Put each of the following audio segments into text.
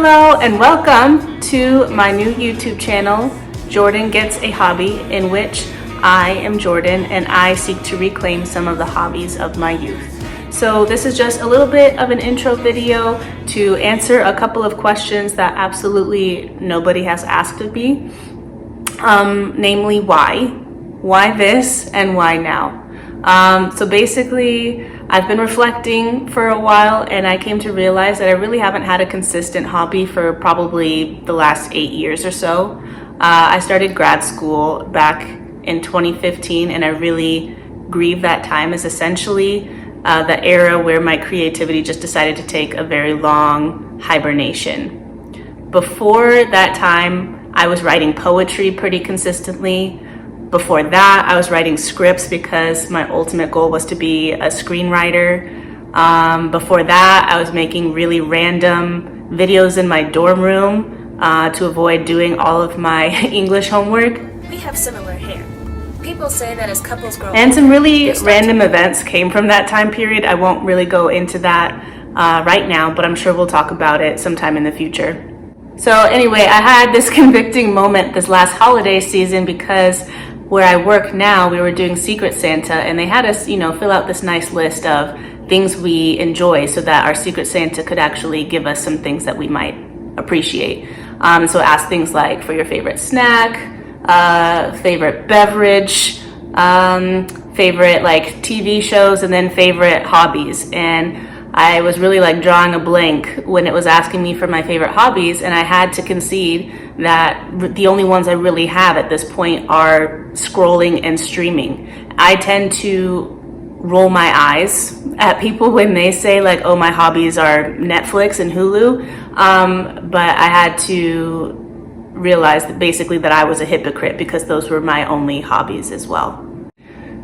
Hello and welcome to my new YouTube channel, Jordan Gets a Hobby, in which I am Jordan and I seek to reclaim some of the hobbies of my youth. So this is just a little bit of an intro video to answer a couple of questions that absolutely nobody has asked of me. Namely, why this and why now? So basically, I've been reflecting for a while and I came to realize that I really haven't had a consistent hobby for probably the last 8 years or so. I started grad school back in 2015 and I really grieve that time as essentially the era where my creativity just decided to take a very long hibernation. Before that time, I was writing poetry pretty consistently. Before that, I was writing scripts because my ultimate goal was to be a screenwriter. Before that, I was making really random videos in my dorm room to avoid doing all of my English homework. We have similar hair. People say that as couples grow and some really random events came from that time period. I won't really go into that right now, but I'm sure we'll talk about it sometime in the future. So anyway, I had this convicting moment this last holiday season because where I work now, we were doing Secret Santa and they had us, fill out this nice list of things we enjoy so that our Secret Santa could actually give us some things that we might appreciate. So ask things like for your favorite snack, favorite beverage, favorite TV shows, and then favorite hobbies. And I was really drawing a blank when it was asking me for my favorite hobbies, and I had to concede that the only ones I really have at this point are scrolling and streaming. I tend to roll my eyes at people when they say oh, my hobbies are Netflix and Hulu, but I had to realize that basically that I was a hypocrite because those were my only hobbies as well.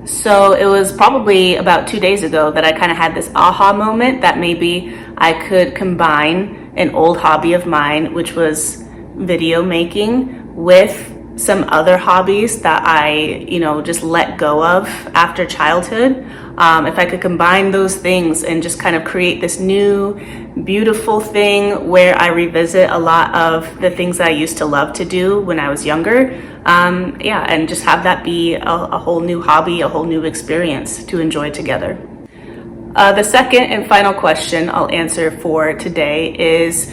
So it was probably about 2 days ago that I kind of had this aha moment that maybe I could combine an old hobby of mine, which was video making, with some other hobbies that I, just let go of after childhood. If I could combine those things and just kind of create this new, beautiful thing where I revisit a lot of the things that I used to love to do when I was younger, and just have that be a whole new hobby, a whole new experience to enjoy together. The second and final question I'll answer for today is,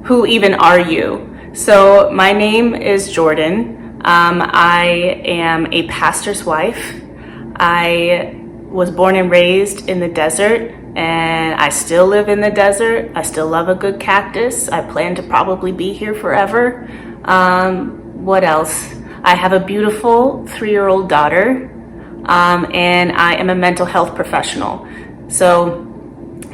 who even are you? So my name is Jordan. I am a pastor's wife. I was born and raised in the desert, and I still live in the desert. I still love a good cactus. I plan to probably be here forever. What else? I have a beautiful 3-year-old daughter, and I am a mental health professional. So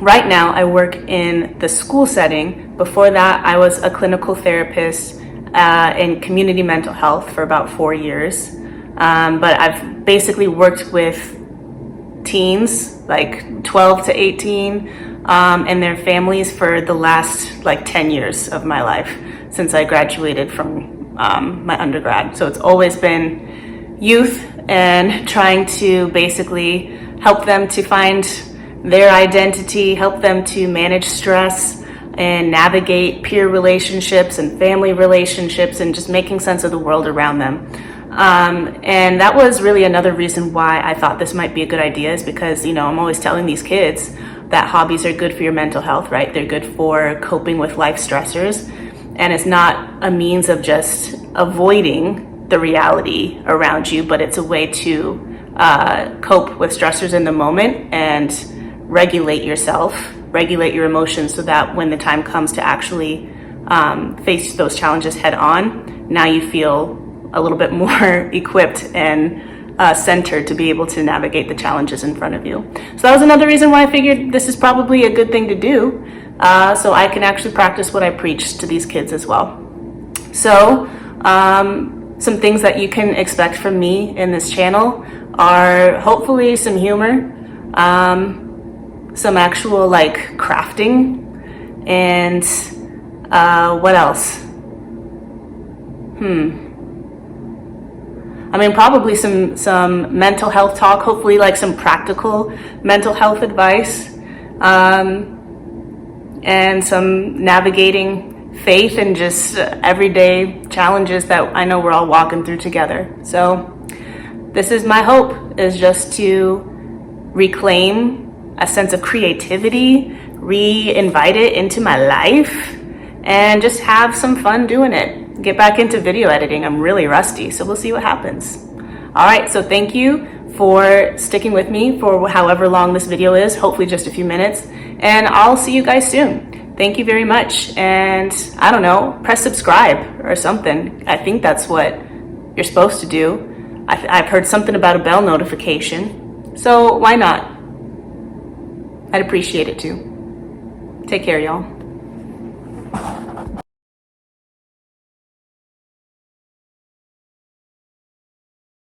right now I work in the school setting. Before that, I was a clinical therapist in community mental health for about 4 years. But I've basically worked with teens, 12 to 18, and their families for the last 10 years of my life since I graduated from my undergrad. So it's always been youth and trying to basically help them to find their identity, help them to manage stress and navigate peer relationships and family relationships and just making sense of the world around them. And that was really another reason why I thought this might be a good idea, is because, I'm always telling these kids that hobbies are good for your mental health, right? They're good for coping with life stressors. And it's not a means of just avoiding the reality around you, but it's a way to cope with stressors in the moment and regulate yourself, regulate your emotions so that when the time comes to actually face those challenges head on, now you feel a little bit more equipped and centered to be able to navigate the challenges in front of you. So that was another reason why I figured this is probably a good thing to do, so I can actually practice what I preach to these kids as well. So some things that you can expect from me in this channel are hopefully some humor, some actual crafting, and what else? Probably some mental health talk, hopefully some practical mental health advice, and some navigating faith and just everyday challenges that I know we're all walking through together. So this is my hope, is just to reclaim a sense of creativity, re-invite it into my life, and just have some fun doing it. Get back into video editing. I'm really rusty, so we'll see what happens. All right, so thank you for sticking with me for however long this video is, hopefully just a few minutes, and I'll see you guys soon. Thank you very much, and I don't know, press subscribe or something. I think that's what you're supposed to do. I've heard something about a bell notification, so why not? I'd appreciate it too. Take care, y'all.